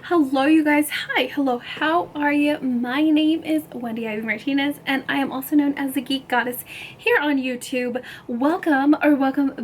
Hello you guys. Hi. Hello. How are you? My name is Wendy Ivy Martinez and I am also known as the Geek Goddess here on YouTube. Welcome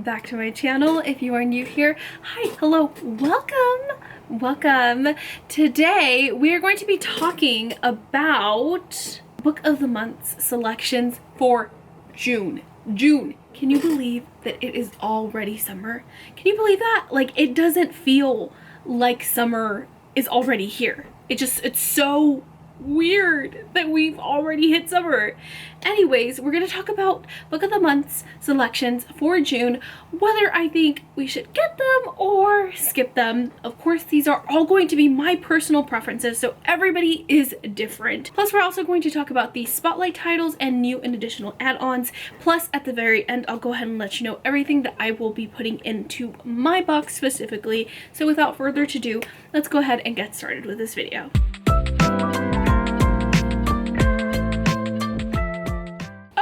back to my channel. If you are new here, hi, hello, welcome. Today we are going to be talking about Book of the Month selections for June. Can you believe that it is already summer? Can you believe that? Like, it doesn't feel like summer is already here. It's so weird that we've already hit summer. Anyways, we're gonna talk about Book of the Month's selections for June, whether I think we should get them or skip them. Of course, these are all going to be my personal preferences, so everybody is different. Plus, we're also going to talk about the spotlight titles and new and additional add-ons. Plus, at the very end, I'll go ahead and let you know everything that I will be putting into my box specifically. So without further ado, let's go ahead and get started with this video.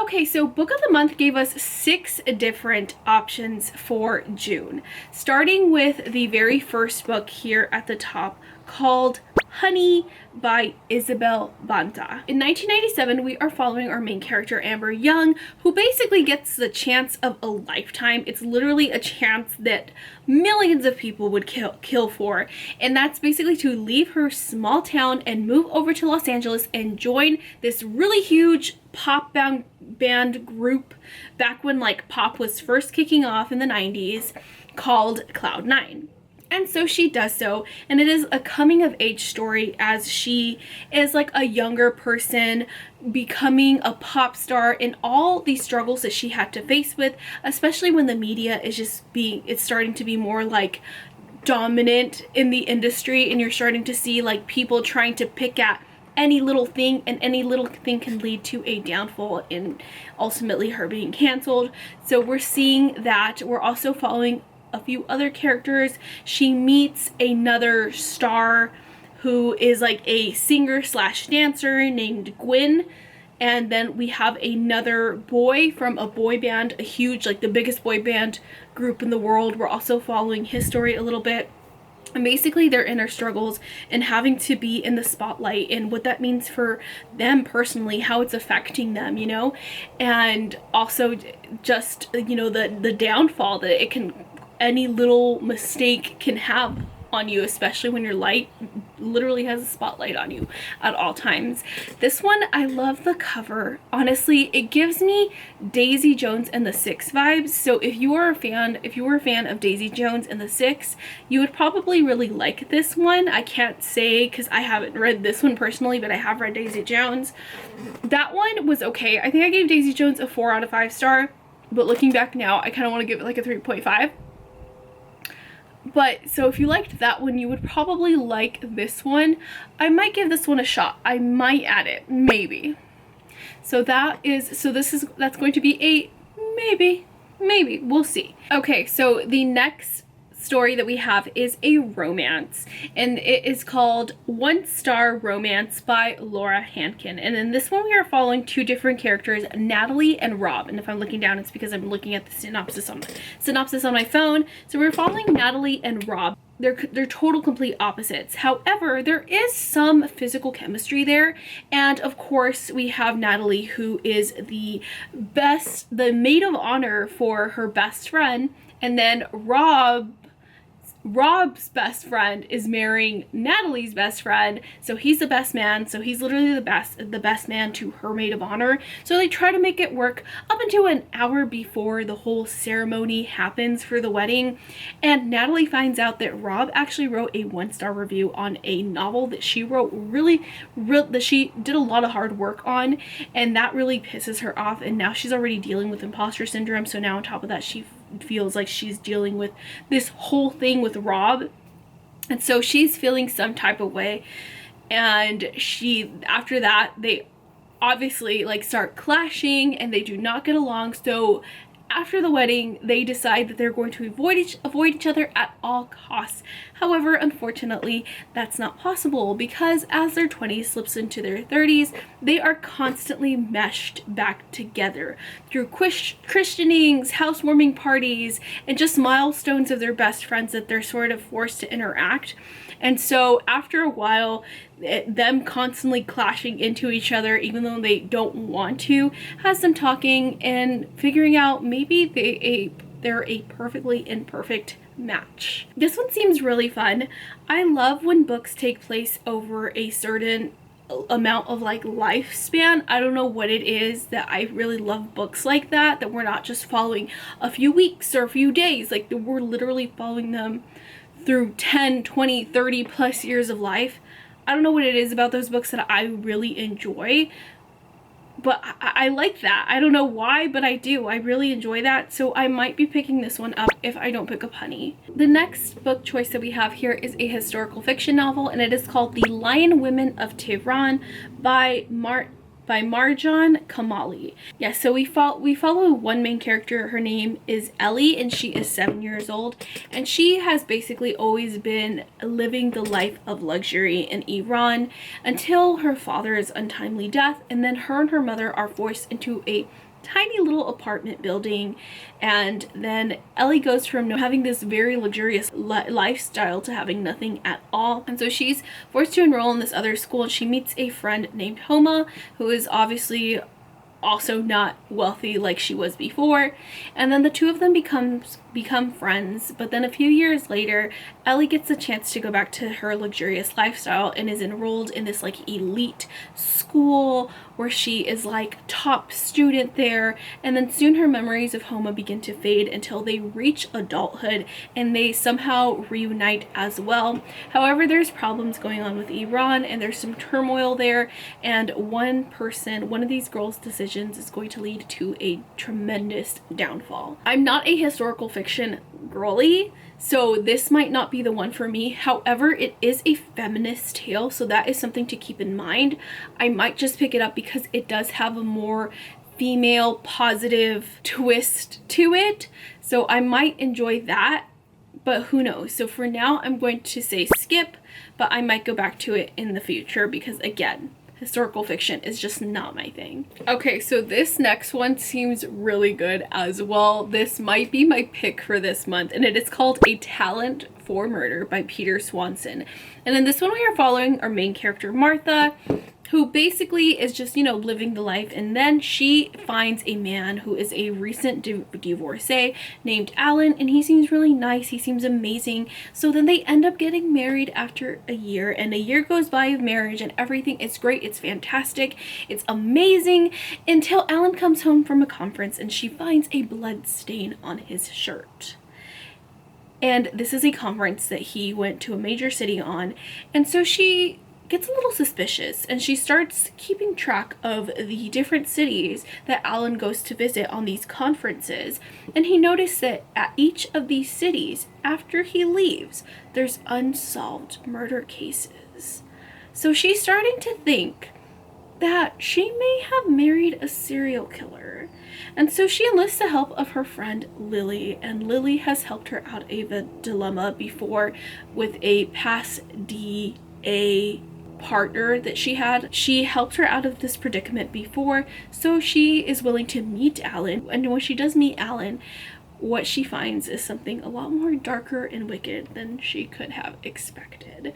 Okay, so Book of the Month gave us 6 different options for June, starting with the very first book here at the top called Honey by Isabel Banta. In 1997, we are following our main character, Amber Young, who basically gets the chance of a lifetime. It's literally a chance that millions of people would kill for, and that's basically to leave her small town and move over to Los Angeles and join this really huge pop band group back when like pop was first kicking off in the 90s, called Cloud9. And so she does so, and it is a coming of age story as she is like a younger person becoming a pop star and all these struggles that she had to face with, especially when the media is it's starting to be more like dominant in the industry, and you're starting to see like people trying to pick at any little thing, and any little thing can lead to a downfall and ultimately her being canceled. So we're seeing that. We're also following a few other characters. She meets another star who is like a singer slash dancer named Gwen, and then we have another boy from a boy band, a huge, like the biggest boy band group in the world. We're also following his story a little bit, and basically their inner struggles and having to be in the spotlight and what that means for them personally, how it's affecting them, you know, and also just, you know, the downfall that it can, any little mistake can have on you, especially when your light literally has a spotlight on you at all times. This one, I love the cover. Honestly, it gives me Daisy Jones and the Six vibes. So if you were a fan of Daisy Jones and the Six, you would probably really like this one. I can't say because I haven't read this one personally, but I have read Daisy Jones. That one was okay. I think I gave Daisy Jones a 4 out of 5 star, but looking back now, I kind of want to give it like a 3.5. But so if you liked that one, you would probably like this one. I might give this one a shot. I might add it, maybe. So that's going to be a maybe, we'll see. Okay, so the next story that we have is a romance, and it is called One Star Romance by Laura Hankin. And in this one we are following 2 different characters, Natalie and Rob. And if I'm looking down, it's because I'm looking at the synopsis on my phone. So we're following Natalie and Rob. They're total complete opposites. However, there is some physical chemistry there, and of course we have Natalie, who is the maid of honor for her best friend, and then Rob's best friend is marrying Natalie's best friend, so he's the best man, so he's literally the best man to her maid of honor. So they try to make it work up until an hour before the whole ceremony happens for the wedding, and Natalie finds out that Rob actually wrote a 1-star review on a novel that she wrote that she did a lot of hard work on, and that really pisses her off, and now she's already dealing with imposter syndrome. So now on top of that, she feels like she's dealing with this whole thing with Rob, and so she's feeling some type of way, and after that they obviously like start clashing and they do not get along. So after the wedding, they decide that they're going to avoid each other at all costs. However, unfortunately, that's not possible because as their 20s slips into their 30s, they are constantly meshed back together through christenings, housewarming parties, and just milestones of their best friends that they're sort of forced to interact. And so after a while, them constantly clashing into each other, even though they don't want to, has them talking and figuring out maybe they're a perfectly imperfect match. This one seems really fun. I love when books take place over a certain amount of like lifespan. I don't know what it is that I really love books like that we're not just following a few weeks or a few days, like we're literally following them through 10, 20, 30 plus years of life. I don't know what it is about those books that I really enjoy, but I like that. I don't know why, but I do. I really enjoy that. So I might be picking this one up if I don't pick up Honey. The next book choice that we have here is a historical fiction novel, and it is called The Lion Women of Tehran by Marjan Kamali. Yeah, so we follow one main character. Her name is Ellie, and she is 7 years old, and she has basically always been living the life of luxury in Iran until her father's untimely death, and then her and her mother are forced into a tiny little apartment building, and then Ellie goes from having this very luxurious lifestyle to having nothing at all. And so she's forced to enroll in this other school, and she meets a friend named Homa, who is obviously also not wealthy like she was before, and then the two of them become friends. But then a few years later, Ellie gets a chance to go back to her luxurious lifestyle and is enrolled in this like elite school where she is like top student there, and then soon her memories of Homa begin to fade until they reach adulthood and they somehow reunite as well. However, there's problems going on with Iran, and there's some turmoil there, and one of these girls' decisions is going to lead to a tremendous downfall. I'm not a historical fiction girly, so this might not be the one for me. However, it is a feminist tale, so that is something to keep in mind. I might just pick it up because it does have a more female positive twist to it, so I might enjoy that, but who knows. So for now, I'm going to say skip, but I might go back to it in the future because, again, historical fiction is just not my thing. Okay, so this next one seems really good as well. This might be my pick for this month, and it is called A Talent for Murder by Peter Swanson. And in this one, we are following our main character, Martha, who basically is just, living the life, and then she finds a man who is a recent divorcee named Alan, and he seems really nice, he seems amazing. So then they end up getting married after a year, and a year goes by of marriage, and everything is great, it's fantastic, it's amazing, until Alan comes home from a conference and she finds a blood stain on his shirt. And this is a conference that he went to a major city on, and so she gets a little suspicious, and she starts keeping track of the different cities that Alan goes to visit on these conferences, and he noticed that at each of these cities, after he leaves, there's unsolved murder cases. So she's starting to think that she may have married a serial killer, and so she enlists the help of her friend Lily, and Lily has helped her out of a dilemma before with a past DA partner that she had. She helped her out of this predicament before, so she is willing to meet Alan, and when she does meet Alan, what she finds is something a lot more darker and wicked than she could have expected.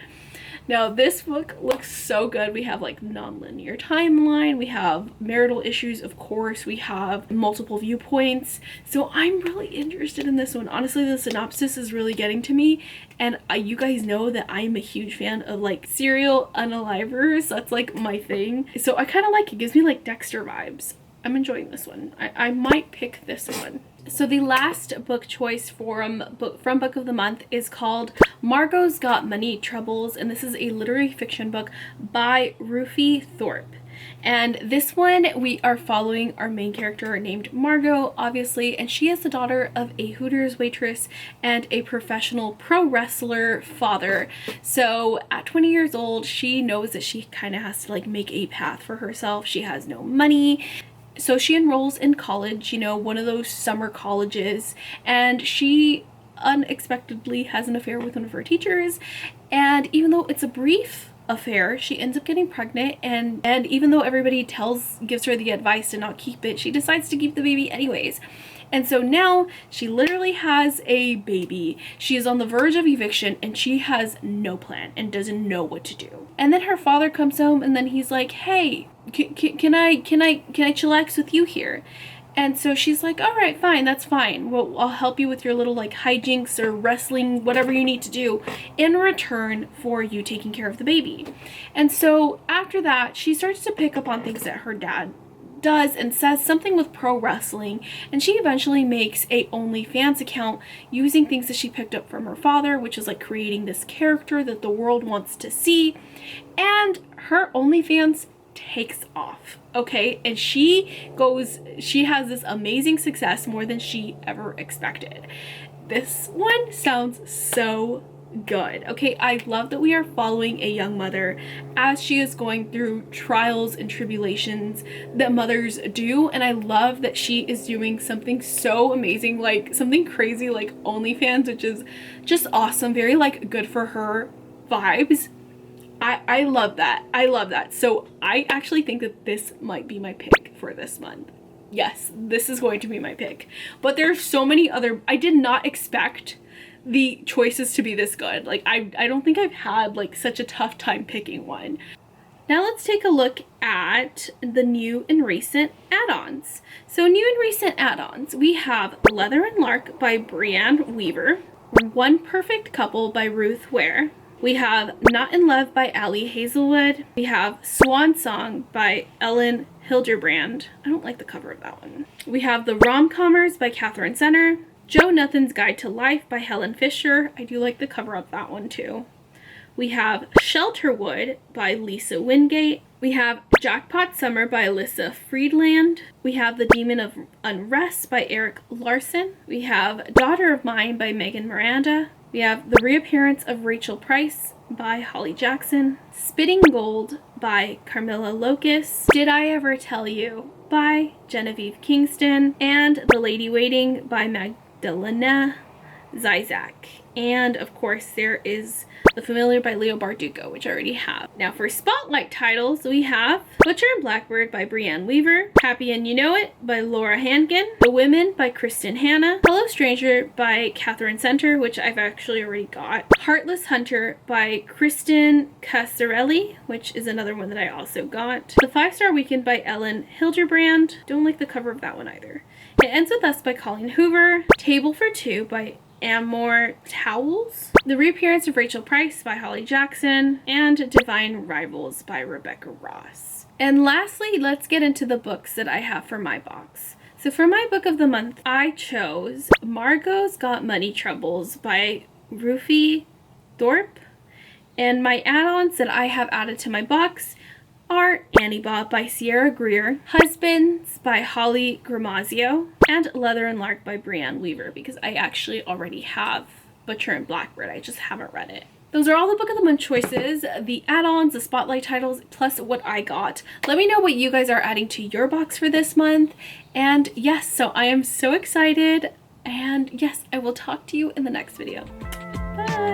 Now, this book looks so good. We have like non-linear timeline, we have marital issues, of course, we have multiple viewpoints, so I'm really interested in this one. Honestly, the synopsis is really getting to me, and you guys know that I'm a huge fan of like serial unalivers. That's like my thing, so I kind of like it. Gives me like Dexter vibes. I'm enjoying this one. I might pick this one. So the last book choice from Book of the Month is called Margot's Got Money Troubles, and this is a literary fiction book by Rufi Thorpe. And this one, we are following our main character named Margot, obviously, and she is the daughter of a Hooters waitress and a professional pro wrestler father. So at 20 years old, she knows that she kind of has to like make a path for herself. She has no money. So she enrolls in college, one of those summer colleges, and she unexpectedly has an affair with one of her teachers, and even though it's a brief affair, she ends up getting pregnant, and even though everybody gives her the advice to not keep it, she decides to keep the baby anyways. And so now she literally has a baby. She is on the verge of eviction and she has no plan and doesn't know what to do. And then her father comes home and then he's like, hey, can I chillax with you here? And so she's like, all right, fine, that's fine. Well, I'll help you with your little like hijinks or wrestling, whatever you need to do in return for you taking care of the baby. And so after that, she starts to pick up on things that her dad does and says something with pro wrestling, and she eventually makes a OnlyFans account using things that she picked up from her father, which is like creating this character that the world wants to see, and her OnlyFans takes off, okay? And she has this amazing success, more than she ever expected. This one sounds so good. Okay, I love that we are following a young mother as she is going through trials and tribulations that mothers do, and I love that she is doing something so amazing, like something crazy like OnlyFans, which is just awesome, very like good for her vibes. I love that. I love that. So I actually think that this might be my pick for this month. Yes, this is going to be my pick. But there are so many other, I did not expect the choices to be this good. Like I don't think I've had like such a tough time picking one. Now let's take a look at the new and recent add-ons. So new and recent add-ons, we have Leather and Lark by Brianne Weaver, One Perfect Couple by Ruth Ware, we have Not in Love by Allie Hazelwood, we have Swan Song by Ellen Hilderbrand. I don't like the cover of that one. We have The Rom-Commers by Catherine Center, Joe Nothin's Guide to Life by Helen Fisher. I do like the cover of that one too. We have Shelterwood by Lisa Wingate. We have Jackpot Summer by Alyssa Friedland. We have The Demon of Unrest by Eric Larson. We have Daughter of Mine by Megan Miranda. We have The Reappearance of Rachel Price by Holly Jackson. Spitting Gold by Carmilla Locus. Did I Ever Tell You by Genevieve Kingston. And The Lady Waiting by Magdalena Zizak. And of course there is The Familiar by Leo Bardugo, which I already have. Now for spotlight titles, we have Butcher and Blackbird by Brianne Weaver, Happy and You Know It by Laura Hankin, The Women by Kristen Hanna, Hello Stranger by Catherine Center, which I've actually already got, Heartless Hunter by Kristen Casarelli, which is another one that I also got, The 5-Star Weekend by Ellen Hilderbrand, don't like the cover of that one either, It Ends With Us by Colleen Hoover, Table for Two by Amor Towels, The Reappearance of Rachel Price by Holly Jackson, and Divine Rivals by Rebecca Ross. And lastly, let's get into the books that I have for my box. So for my book of the month, I chose Margot's Got Money Troubles by Rufi Thorpe, and my add-ons that I have added to my box are Annie Bob by Sierra Greer, Husbands by Holly Gramazio, and Leather and Lark by Brianne Weaver, because I actually already have Butcher and Blackbird, I just haven't read it. Those are all the book of the month choices, the add-ons, the spotlight titles, plus what I got. Let me know what you guys are adding to your box for this month. And yes, so I am so excited. And yes, I will talk to you in the next video. Bye!